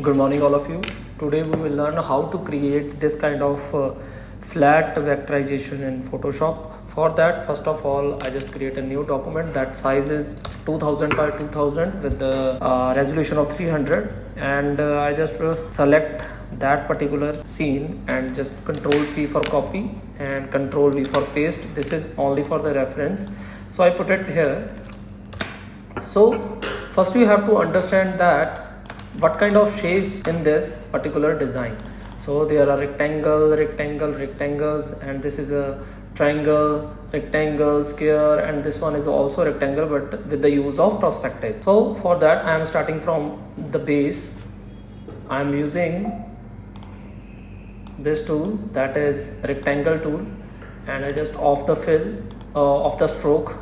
Good morning all of you. Today we will learn how to create this kind of flat vectorization in Photoshop. For that, first of all, I just create a new document that size is 2000 by 2000 with the resolution of 300, and I just select that particular scene and just Control C for copy and Control V for paste. This is only for the reference, so I put it here. So first you have to understand that what kind of shapes in this particular design. So there are rectangles, and this is a triangle, rectangle, square, and this one is also rectangle but with the use of perspective. So for that I am starting from the base. I am using this tool, that is rectangle tool, and I just off the fill of the stroke,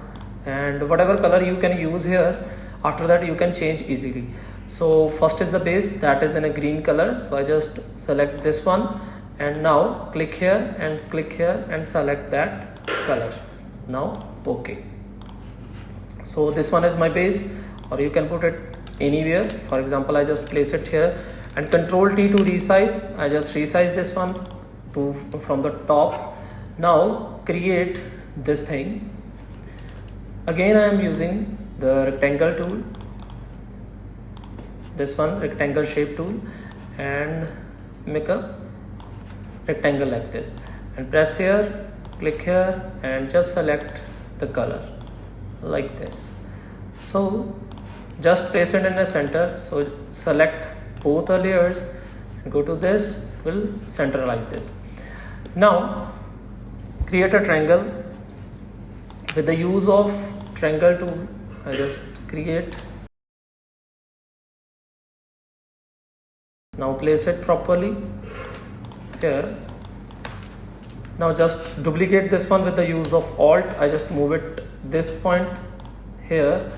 and whatever color you can use here, after that you can change easily. So first is the base, that is in a green color, so I just select this one and now click here and select that color. Now OK. So this one is my base, or you can put it anywhere. For example, I just place it here and Control T to resize. I just resize this one from the top. Now create this thing. Again I am using the rectangle tool, this one rectangle shape tool, and make a rectangle like this and press here, click here and just select the color like this. So just place it in the center. So select both the layers and go to this, will centralize this. Now create a triangle with the use of triangle tool. I just create. Now place it properly here. Now just duplicate this one with the use of Alt. I just move it this point here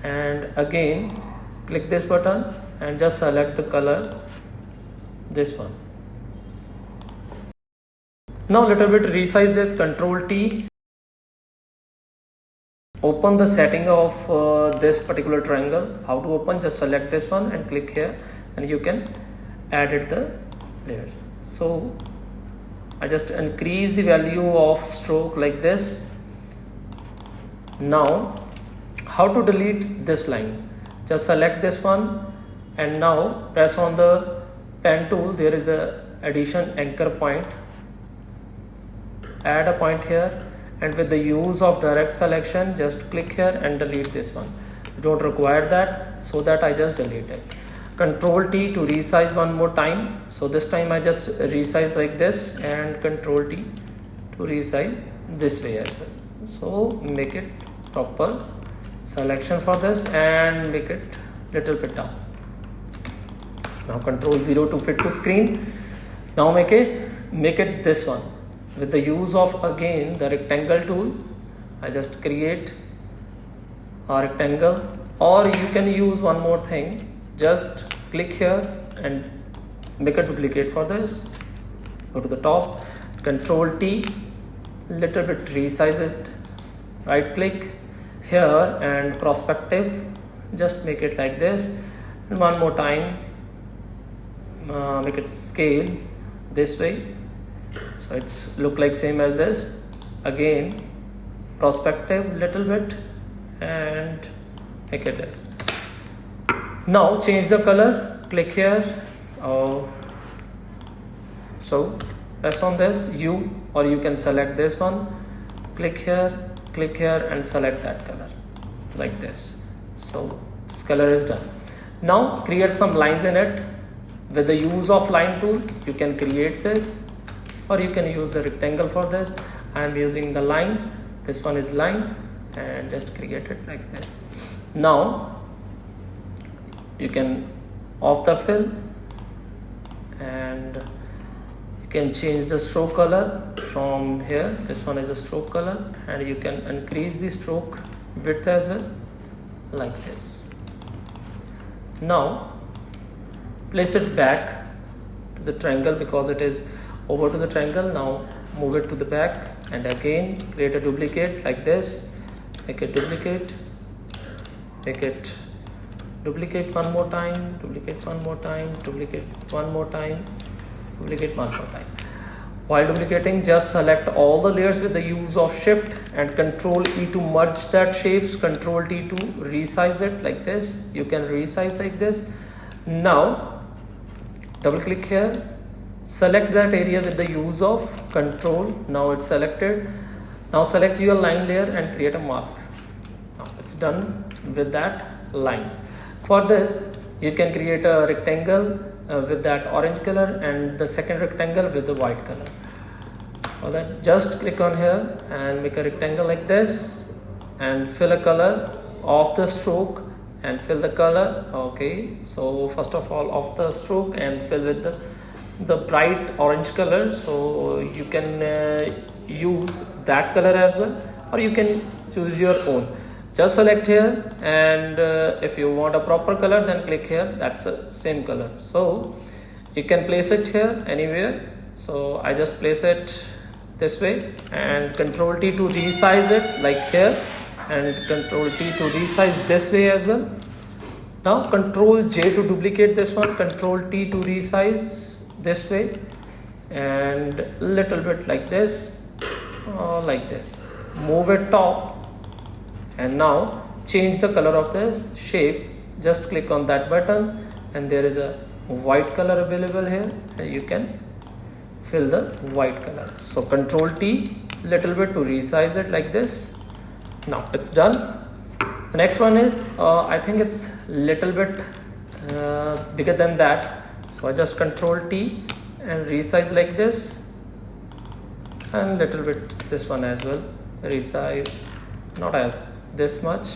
and again click this button and just select the color, this one. Now little bit resize this, Control T. Open the setting of this particular triangle. How to open? Just select this one and click here and you can edit the layers. So I just increase the value of stroke like this. Now how to delete this line? Just select this one and now press on the pen tool. There is a addition anchor point. Add a point here and with the use of direct selection just click here and delete this one. You don't require that, so that I just delete it. Control T to resize one more time. So this time I just resize like this and Control T to resize this way as well. So make it proper selection for this and make it little bit down. Now Control 0 to fit to screen. Now make it this one with the use of again the rectangle tool. I just create a rectangle, or you can use one more thing. Just click here and make a duplicate for this. Go to the top, Control T, little bit resize it, right click here and perspective, just make it like this, and one more time make it scale this way, so it's look like same as this. Again perspective little bit and make it this. Now change the color, click here, so press on this U, or you can select this one, click here and select that color like this. So this color is done. Now create some lines in it. With the use of line tool you can create this, or you can use the rectangle for this. I am using the line, this one is line, and just create it like this. Now you can off the fill and you can change the stroke color from here. This one is a stroke color, and you can increase the stroke width as well like this. Now place it back to the triangle because it is over to the triangle. Now move it to the back and again create a duplicate like this. Make it duplicate, make it duplicate one more time, duplicate one more time, duplicate one more time, duplicate one more time. While duplicating, just select all the layers with the use of Shift and Control E to merge that shapes, Control T to resize it like this. You can resize like this. Now double click here, select that area with the use of Control. Now it's selected. Now select your line layer and create a mask. Now it's done with that lines. For this, you can create a rectangle with that orange color and the second rectangle with the white color. For that, just click on here and make a rectangle like this and fill a color of the stroke and fill the color. Okay, so first of all of the stroke and fill with the bright orange color. So you can use that color as well, or you can choose your own. Just select here, and if you want a proper color, then click here, that's the same color. So you can place it here anywhere. So I just place it this way and Control T to resize it like here, and Control T to resize this way as well. Now Control J to duplicate this one, Control T to resize this way, and little bit like this, like this. Move it top. And now change the color of this shape. Just click on that button and there is a white color available here, and you can fill the white color. So Control T little bit to resize it like this. Now it's done. The next one is I think it's little bit bigger than that, so I just Control T and resize like this, and little bit this one as well, resize, not as this much,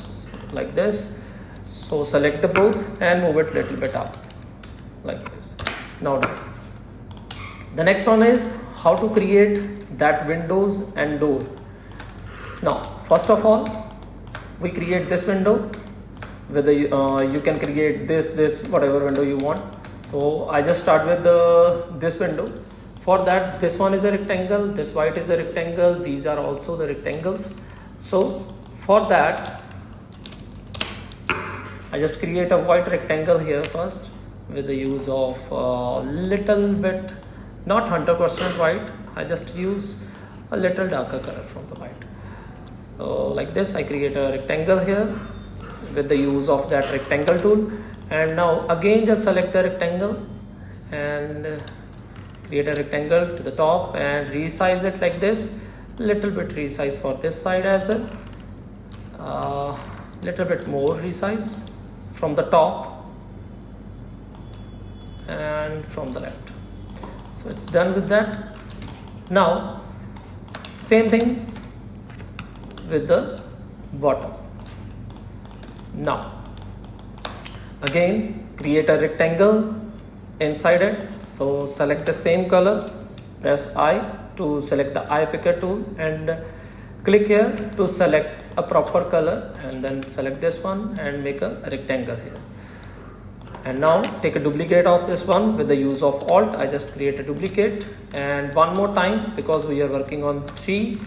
like this. So select the both and move it little bit up like this. Now done. The next one is how to create that windows and door. Now first of all, we create this window with the you can create this whatever window you want. So I just start with this window. For that, this one is a rectangle, this white is a rectangle, these are also the rectangles. So for that, I just create a white rectangle here first with the use of little bit, not 100% white, I just use a little darker color from the white. Like this, I create a rectangle here with the use of that rectangle tool. And now again just select the rectangle and create a rectangle to the top and resize it like this. Little bit resize for this side as well. Little bit more resize from the top and from the left. So it's done with that. Now same thing with the bottom. Now again create a rectangle inside it. So select the same color, press I to select the eye picker tool and click here to select a proper color, and then select this one and make a rectangle here. And now take a duplicate of this one with the use of Alt. I just create a duplicate, and one more time because we are working on 3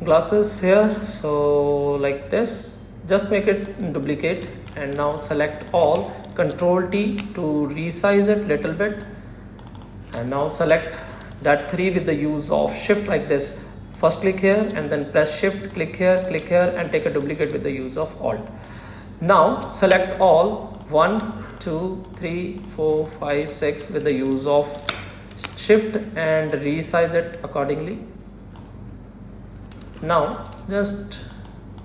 glasses here. So like this, just make it duplicate, and now select all, Control T to resize it little bit, and now select that 3 with the use of Shift like this. First click here and then press Shift, click here and take a duplicate with the use of Alt. Now select all 1, 2, 3, 4, 5, 6 with the use of Shift and resize it accordingly. Now just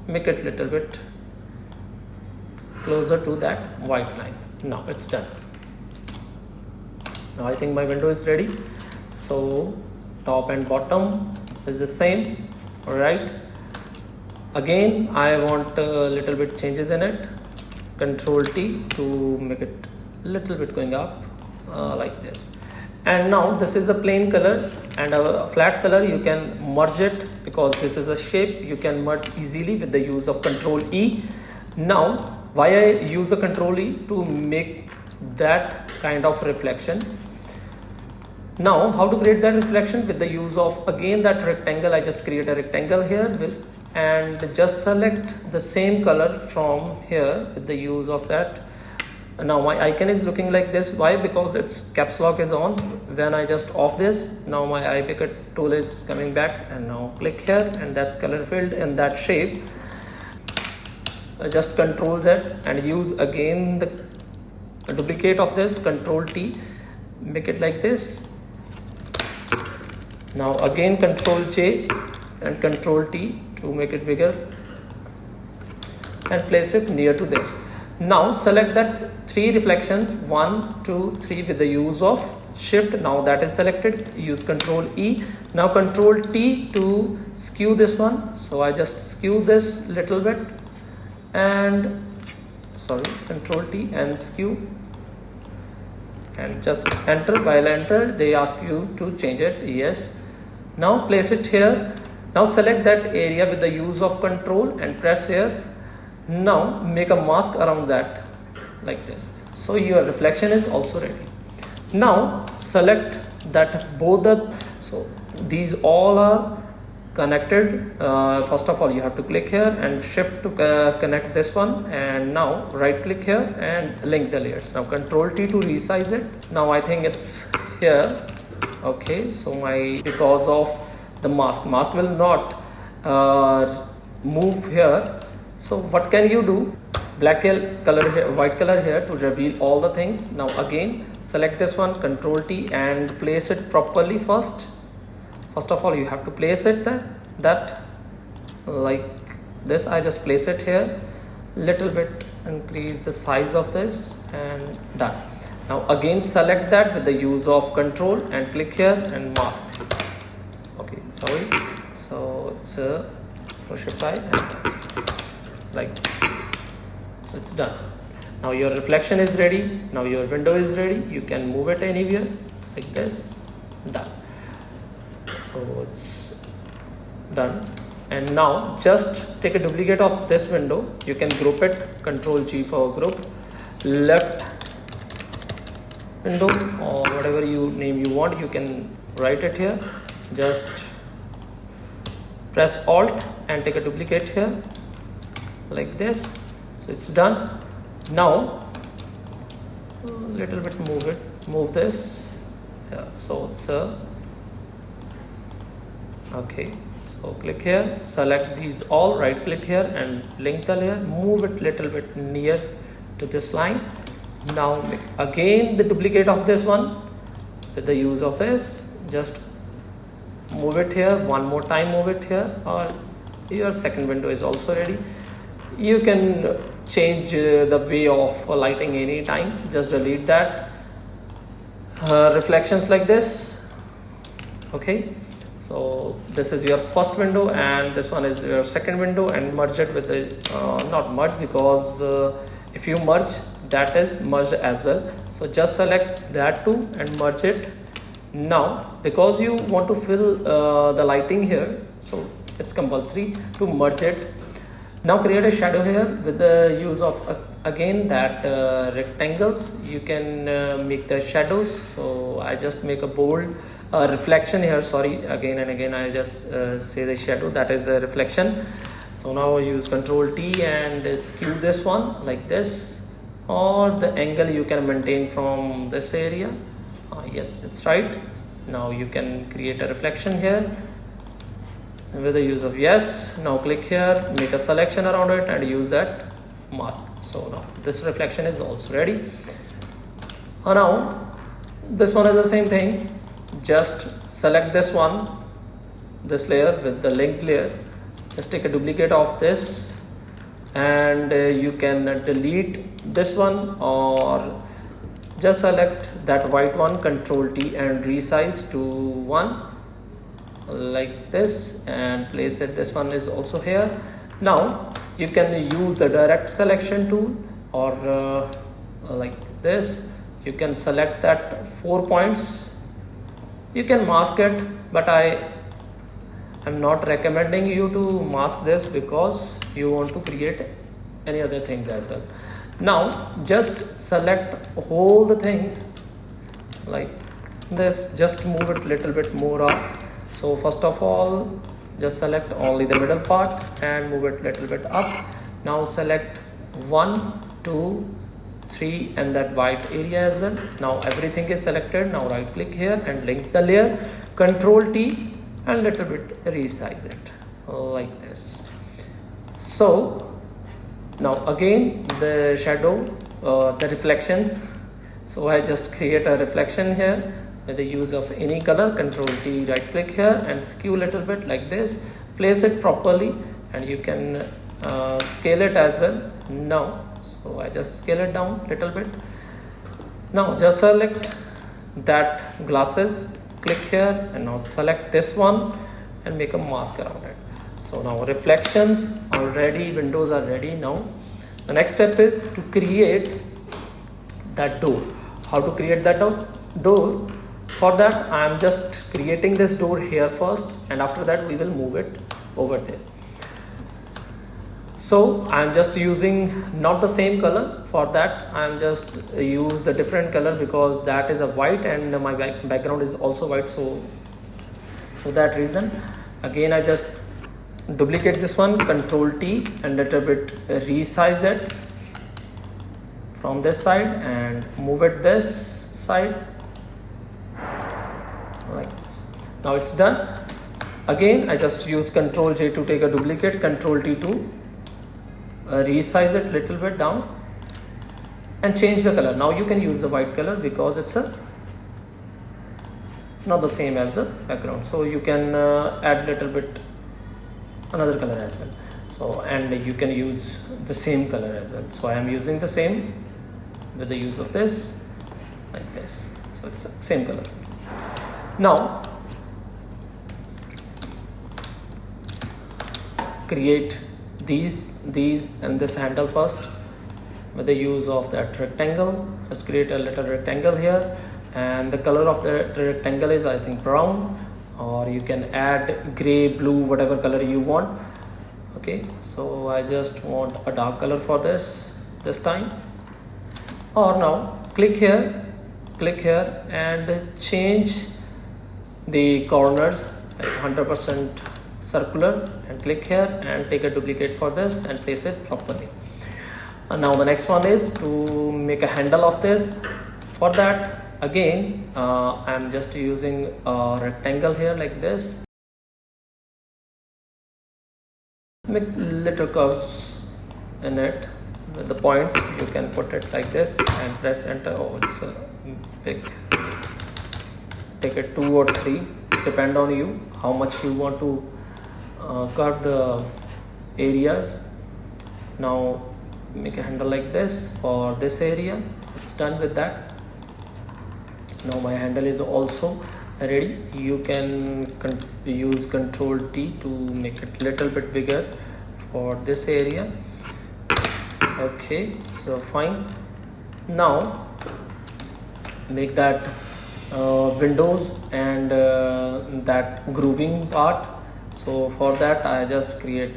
make it little bit closer to that white line. Now it's done. Now I think my window is ready. So top and bottom is the same. Alright, again I want a little bit changes in it. Control T to make it little bit going up like this. And now this is a plain color, and a flat color you can merge it because this is a shape. You can merge easily with the use of Control E. Now why I use the Control E? To make that kind of reflection. Now how to create that reflection? With the use of again that rectangle, I just create a rectangle here and just select the same color from here with the use of that. Now my icon is looking like this. Why? Because its caps lock is on. When I just off this, now my eye picker tool is coming back, and now click here, and that's color filled in that shape. Just Control Z and use again the duplicate of this, Control T, make it like this. Now again Control J and Control T to make it bigger and place it near to this. Now select that 3 reflections, 1, 2, 3 with the use of Shift. Now that is selected. Use Control E. Now Control T to skew this one. So I just skew this little bit, and Control T and skew, and just enter. While enter, they ask you to change it. Yes. Now place it here. Now select that area with the use of Control and press here. Now make a mask around that like this. So your reflection is also ready. Now select that both so these all are connected. First of all, you have to click here and shift to connect this one, and now right click here and link the layers. Now Control T to resize it. Now I think it's here. Okay, so because of the mask will not move here. So what can you do? Black color here, white color here to reveal all the things. Now again select this one, Control T, and place it properly first. First of all, you have to place it that like this. I just place it here, little bit increase the size of this, and done. Now again select that with the use of Control and click here and mask. Okay, sorry. So it's push it by and like this. So it's done. Now your reflection is ready. Now your window is ready. You can move it anywhere like this. Done. So it's done. And now just take a duplicate of this window. You can group it. Control G for group. Left window or whatever name you want. You can write it here. Just press Alt and take a duplicate here like this. So it's done. Now a little bit move this. Yeah, so it's okay. So click here, select these all, right click here and link the layer, move it little bit near to this line. Now make again the duplicate of this one with the use of this. Just move it here, one more time move it here, or your second window is also ready. You can change the way of lighting anytime. Just delete that. Reflections like this. Okay, so this is your first window and this one is your second window, and merge it with the not merge, because if you merge, that is merged as well. So just select that too and merge it. Now because you want to fill the lighting here, so it's compulsory to merge it. Now create a shadow here with the use of again that rectangles. You can make the shadows. So I just make a bold reflection here. Sorry, again and again I just say the shadow, that is a reflection. So now I use Control T and skew this one like this, or the angle you can maintain from this area. Yes, it's right. Now you can create a reflection here with the use of yes. Now click here, make a selection around it and use that mask. So now this reflection is also ready. Now this one is the same thing. Just select this one, this layer with the linked layer. Just take a duplicate of this and you can delete this one, or just select that white one, Control T and resize to 1 like this and place it. This one is also here. Now you can use the direct selection tool, or like this. You can select that 4 points. You can mask it, but I'm not recommending you to mask this because you want to create any other things as well. Now just select all the things like this, just move it little bit more up. So first of all just select only the middle part and move it little bit up. Now select 1, 2, 3 and that white area as well. Now everything is selected. Now right click here and link the layer, Control T and little bit resize it like this. So now again the shadow, the reflection. So I just create a reflection here with the use of any color, Control T, right click here and skew little bit like this, place it properly and you can scale it as well. Now so I just scale it down little bit. Now just select that glasses, click here and now select this one and make a mask around it. So now reflections are ready, windows are ready. Now the next step is to create that door. How to create that door? For that I am just creating this door here first and after that we will move it over there. So I am just using not the same color. For that I am just use the different color because that is a white and my background is also white. So that reason again I just duplicate this one, Control T and little bit resize it from this side and move it this side like this. Now it's done. Again I just use Control J to take a duplicate, Control T to resize it little bit down and change the color. Now you can use the white color because it's not the same as the background. So you can add little bit another color as well. So and you can use the same color as well. So I am using the same with the use of this like this. So it's the same color. Now create these and this handle first with the use of that rectangle. Just create a little rectangle here and the color of the rectangle is I think brown, or you can add gray, blue, whatever color you want. Okay, so I just want a dark color for this time. Or now click here and change the corners like 100% circular and click here and take a duplicate for this and place it properly. And now the next one is to make a handle of this. For that again I am just using a rectangle here like this, make little curves in it with the points. You can put it like this and press enter. Oh, it's big. Take it 2 or 3, it depend on you how much you want to curve the areas. Now make a handle like this for this area. So it's done with that. Now my handle is also ready. You can use Control T to make it little bit bigger for this area. Okay, so fine. Now make that windows and that grooving part. So for that I just create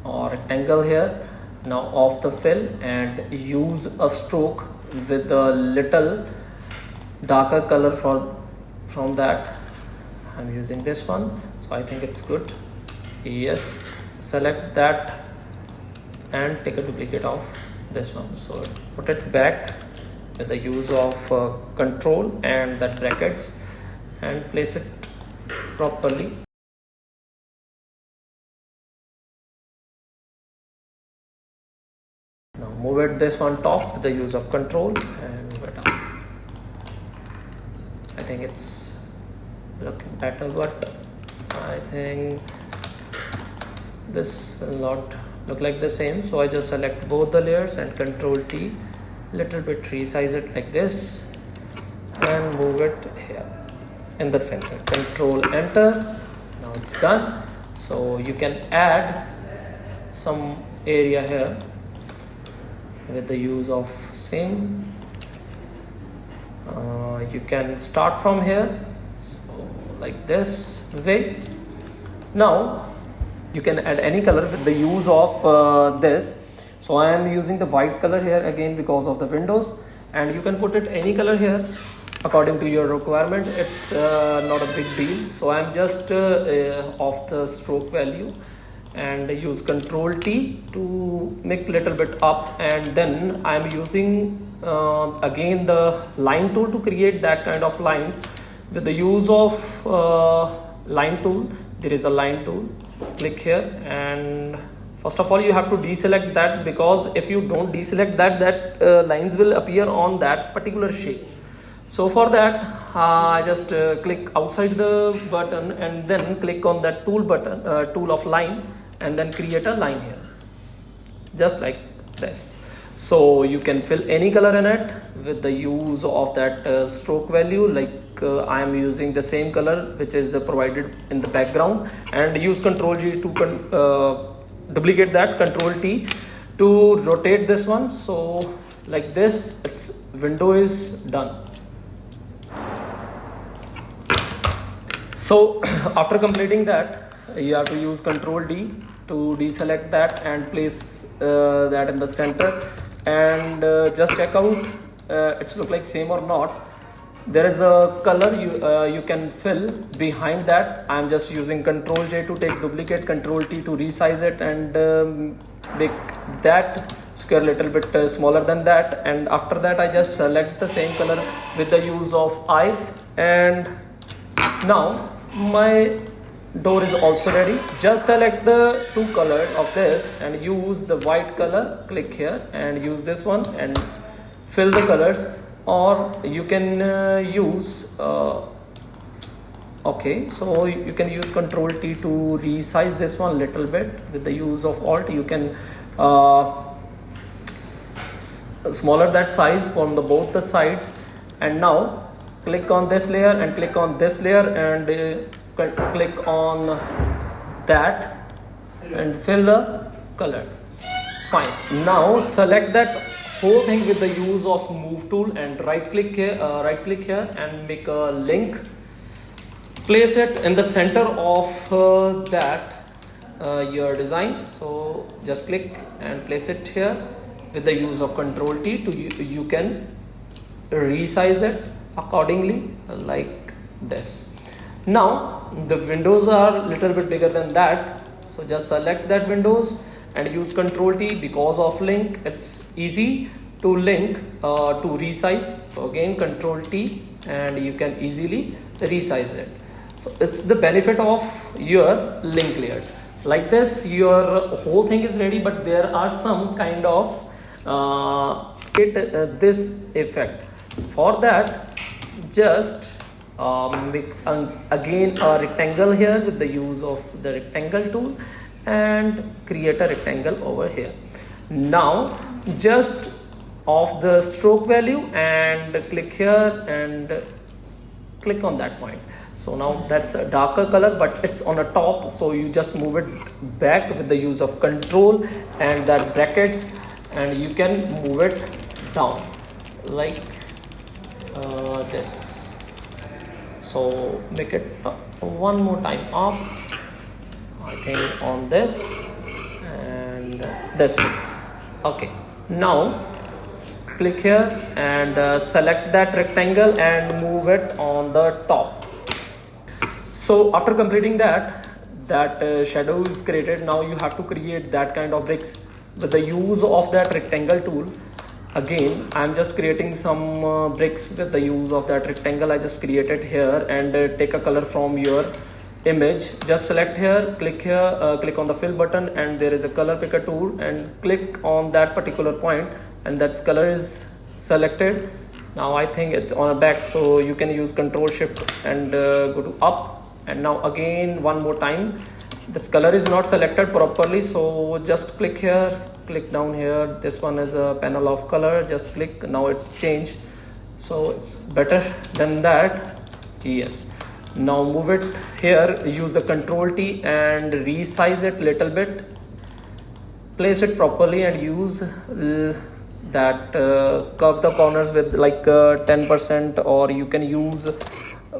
a rectangle here. Now off the fill and use a stroke with a little darker color from that. I'm using this one, so I think it's good. Yes, select that and take a duplicate of this one. So put it back with the use of control and that brackets and place it properly. Now move it this one top with the use of control and move it down. I think it's looking better, but I think this will not look like the same. So I just select both the layers and Control T, little bit resize it like this and move it here in the center. Control enter. Now it's done. So you can add some area here with the use of same. You can start from here, so like this way. Now you can add any color with the use of this. So I am using the white color here again because of the windows, and you can put it any color here according to your requirement. It's not a big deal. So I'm just off the stroke value and use Control T to make little bit up, and then I'm using again the line tool to create that kind of lines with the use of line tool. There is a line tool, click here, and first of all you have to deselect that, because if you don't deselect that lines will appear on that particular shape. So for that I just click outside the button and then click on that tool button, tool of line, and then create a line here just like this. So you can fill any color in it with the use of that stroke value. Like I am using the same color which is provided in the background, and use Control G to duplicate that, Control T to rotate this one. So like this, its window is done. So after completing that, you have to use Control D to deselect that and place that in the center, and just check out it's look like same or not. There is a color you can fill behind that. I am just using Control J to take duplicate, Control T to resize it and make that square little bit smaller than that. And after that I just select the same color with the use of I, and now my door is also ready. Just select the two colors of this and use the white color, click here and use this one and fill the colors, or you can use okay, so you can use Control T to resize this one little bit. With the use of Alt you can smaller that size from both the sides. And now click on this layer and click on this layer and click on that and fill the color. Fine. Now select that whole thing with the use of Move tool and right click here and make a link. Place it in the center of that your design. So just click and place it here with the use of Control T to you can resize it accordingly like this. Now the windows are a little bit bigger than that, so just select that windows and use Control T. Because of link, it's easy to link to resize. So again Control T and you can easily resize it. So it's the benefit of your link layers. Like this your whole thing is ready, but there are some kind of this effect. For that just make again a rectangle here with the use of the rectangle tool and create a rectangle over here. Now just off the stroke value and click here and click on that point. So now that's a darker color, but it's on the top, so you just move it back with the use of Control and that brackets, and you can move it down like this. So make it one more time up, I think on this and this one. Okay, now click here and select that rectangle and move it on the top. So after completing that shadow is created. Now you have to create that kind of bricks with the use of that rectangle tool. Again I'm just creating some bricks with the use of that rectangle I just created here, and take a color from your image. Just select here, click here, click on the fill button, and there is a color picker tool and click on that particular point, and that color is selected. Now I think it's on a back, so you can use Control Shift and go to up. And now again one more time, this color is not selected properly, so just click here, click down here. This one is a panel of color, just click. Now it's changed, so it's better than that. Yes. Now move it here, use a Control T and resize it little bit, place it properly and use that curve the corners with like 10%, or you can use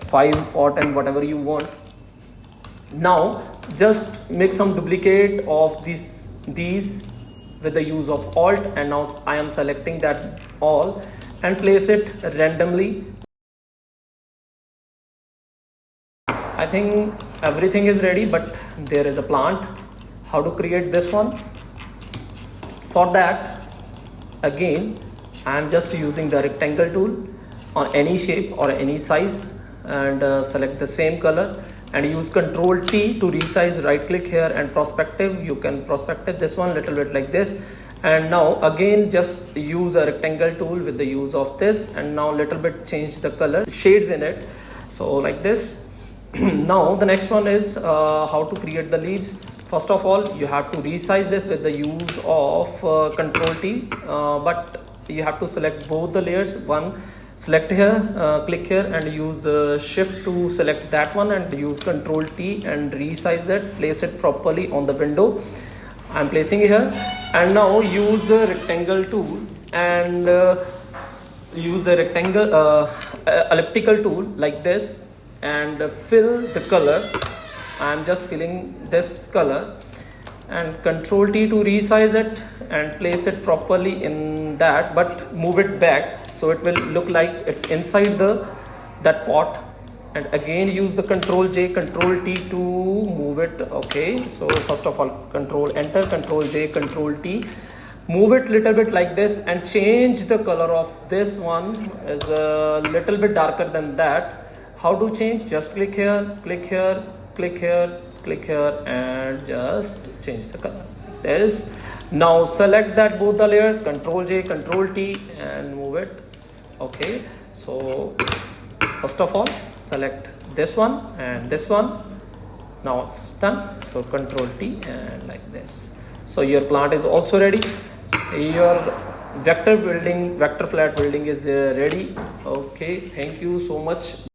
5 or 10, whatever you want. Now just make some duplicate of these with the use of Alt, and now I am selecting that all and place it randomly think everything is ready, but there is a plant. How to create this one? For that, again, I am just using the rectangle tool on any shape or any size, and select the same color and use Ctrl T to resize. Right click here and perspective, you can perspective this one little bit like this. And now again just use a rectangle tool with the use of this, and now little bit change the color shades in it, so like this. Now the next one is how to create the leaves. First of all, you have to resize this with the use of Ctrl T, but you have to select both the layers. One, select here, click here and use the shift to select that one, and use Ctrl T and resize it, place it properly on the window. I'm placing it here, and now use the rectangle tool and use the rectangle elliptical tool like this, and fill the color. I'm just filling this color, and Ctrl T to resize it and place it properly in that, but move it back so it will look like it's inside that pot. And again use the Ctrl J, Ctrl T to move it. Okay, so first of all, Ctrl Enter, Ctrl J, Ctrl T, move it little bit like this, and change the color of this one is a little bit darker than that. How to change? Just click here, click here, click here, click here, and just change the color. This. Now select that both the layers, Ctrl J, Ctrl T, and move it. Okay, so first of all, select this one and this one. Now it's done. So Ctrl T and like this. So your plant is also ready. Your vector flat building is ready. Okay, thank you so much.